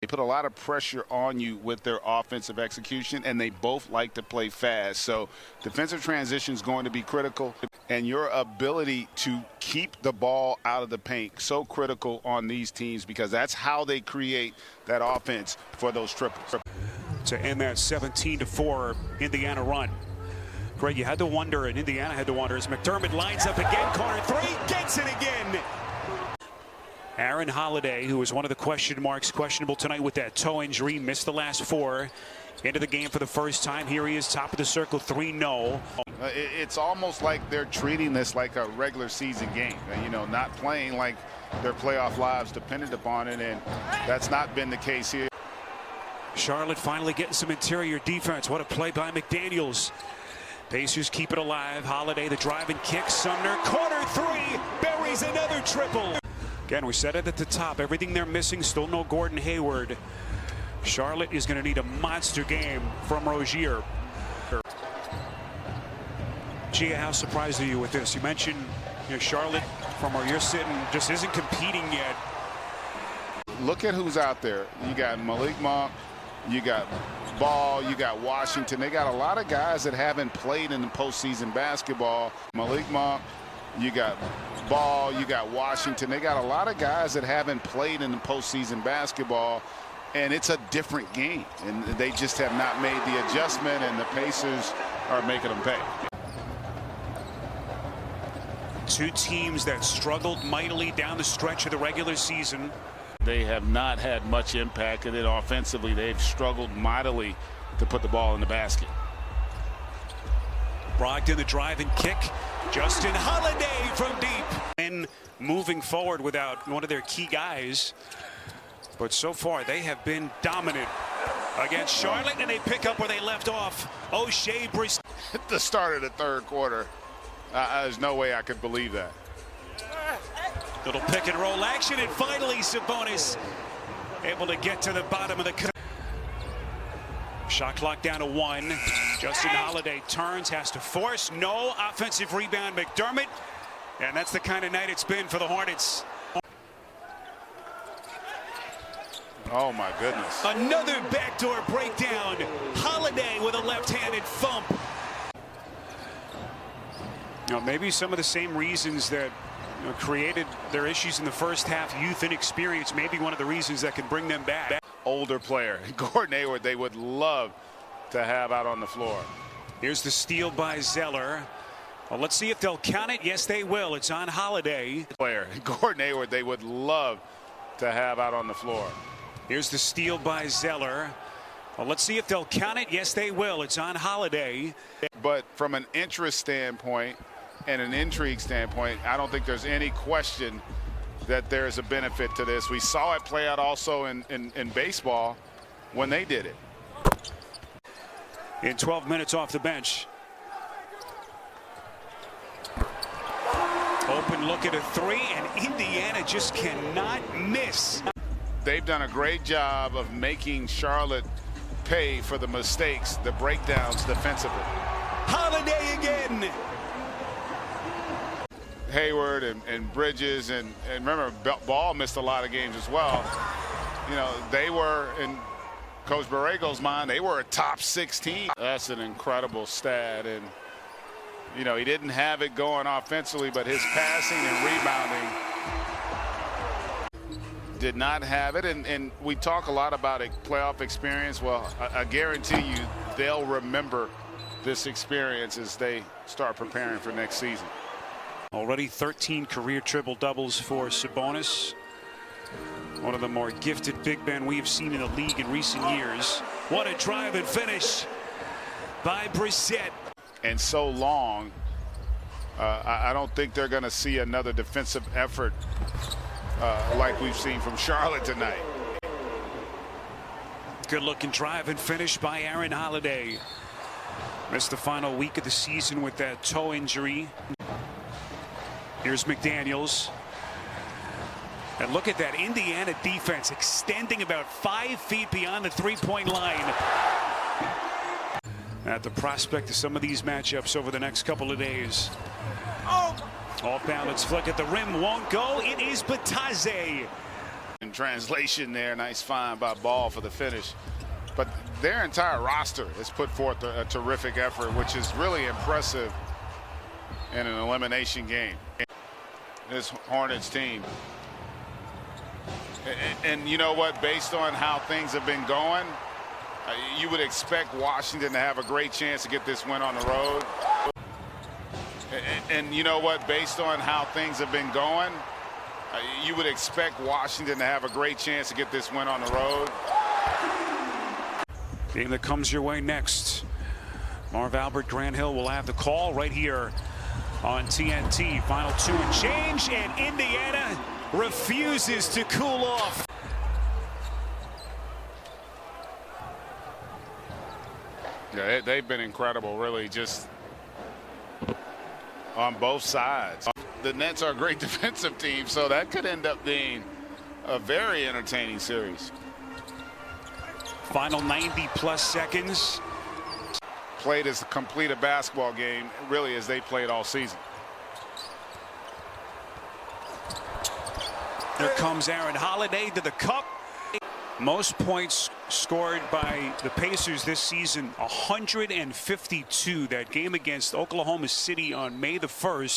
They put a lot of pressure on you with their offensive execution, and they both like to play fast. So defensive transition is going to be critical, and your ability to keep the ball out of the paint so critical on these teams, because that's how they create that offense for those triples. To end that 17-4 Indiana run. Greg, you had to wonder, and Indiana had to wonder, as McDermott lines up again, corner three, gets it again. Aaron Holiday, who was one of the question marks, questionable tonight with that toe injury, missed the last 4. Into the game for the first time. Here he is, top of the circle, 3-0. It's almost like they're treating this like a regular season game, you know, not playing like their playoff lives dependent upon it, and that's not been the case here. Charlotte finally getting some interior defense. What a play by McDaniels. Pacers keep it alive. Holiday, the drive and kick. Sumner, corner three, buries another triple. Again, we said it at the top. Everything they're missing, still no Gordon Hayward. Charlotte is going to need a monster game from Rozier. Gia, how surprised are you with this? You mentioned, you know, Charlotte, from where you're sitting, just isn't competing yet. Look at who's out there. You got Malik Monk, you got Ball, you got Washington. They got a lot of guys that haven't played in the postseason basketball. Malik Monk, you got Ball, you got Washington. They got a lot of guys that haven't played in the postseason basketball, and it's a different game, and they just have not made the adjustment, and the Pacers are making them pay. Two teams that struggled mightily down the stretch of the regular season. They have not had much impact, and then offensively they've struggled mightily to put the ball in the basket. Brogdon, the drive and kick. Justin Holiday from deep. And moving forward without one of their key guys. But so far they have been dominant against Charlotte, and they pick up where they left off. O'Shea Brissett. At the start of the third quarter, there's no way I could believe that. Little pick and roll action, and finally Sabonis able to get to the bottom of the shot clock down to 1. Justin Holiday turns, has to force. No offensive rebound. McDermott, and that's the kind of night it's been for the Hornets. Oh my goodness. Another backdoor breakdown. Holiday with a left-handed thump. You know, maybe some of the same reasons that created their issues in the first half, youth and experience, maybe one of the reasons that can bring them back. Older player, Gordon Hayward, they would love to have out on the floor. Here's the steal by Zeller. Well, let's see if they'll count it. Yes, they will. It's on Holiday. Player, Gordon Hayward, they would love to have out on the floor. Here's the steal by Zeller. Well, let's see if they'll count it. Yes, they will. It's on Holiday. But from an interest standpoint and an intrigue standpoint, I don't think there's any question that there's a benefit to this. We saw it play out also in baseball when they did it. In 12 minutes off the bench. Open look at a 3, and Indiana just cannot miss. They've done a great job of making Charlotte pay for the mistakes, the breakdowns defensively. Holiday again. Hayward and Bridges, and remember, Ball missed a lot of games as well. You know, they were, in Coach Borrego's mind, they were a top 16. That's an incredible stat, and you know, he didn't have it going offensively, but his passing and rebounding did not have it. And we talk a lot about a playoff experience. Well, I guarantee you they'll remember this experience as they start preparing for next season. Already 13 career triple-doubles for Sabonis. One of the more gifted big men we've seen in the league in recent years. What a drive and finish by Brissett. And so long, I don't think they're going to see another defensive effort like we've seen from Charlotte tonight. Good-looking drive and finish by Aaron Holiday. Missed the final week of the season with that toe injury. Here's McDaniels. And look at that Indiana defense extending about 5 feet beyond the three-point line. At the prospect of some of these matchups over the next couple of days. Oh! Off balance flick at the rim won't go. It is Bataze. In translation there, nice find by Ball for the finish. But their entire roster has put forth a terrific effort, which is really impressive in an elimination game. This Hornets team. And you know what? Based on how things have been going, you would expect Washington to have a great chance to get this win on the road. And you know what? Based on how things have been going, you would expect Washington to have a great chance to get this win on the road. Game that comes your way next. Marv Albert, Grant Hill will have the call right here on TNT. Final 2 and change, and Indiana refuses to cool off. Yeah, they've been incredible, really, just on both sides. The Nets are a great defensive team, so that could end up being a very entertaining series. Final 90-plus seconds. Played as complete a basketball game, really, as they played all season. There comes Aaron Holiday to the cup. Most points scored by the Pacers this season, 152. That game against Oklahoma City on May the 1st.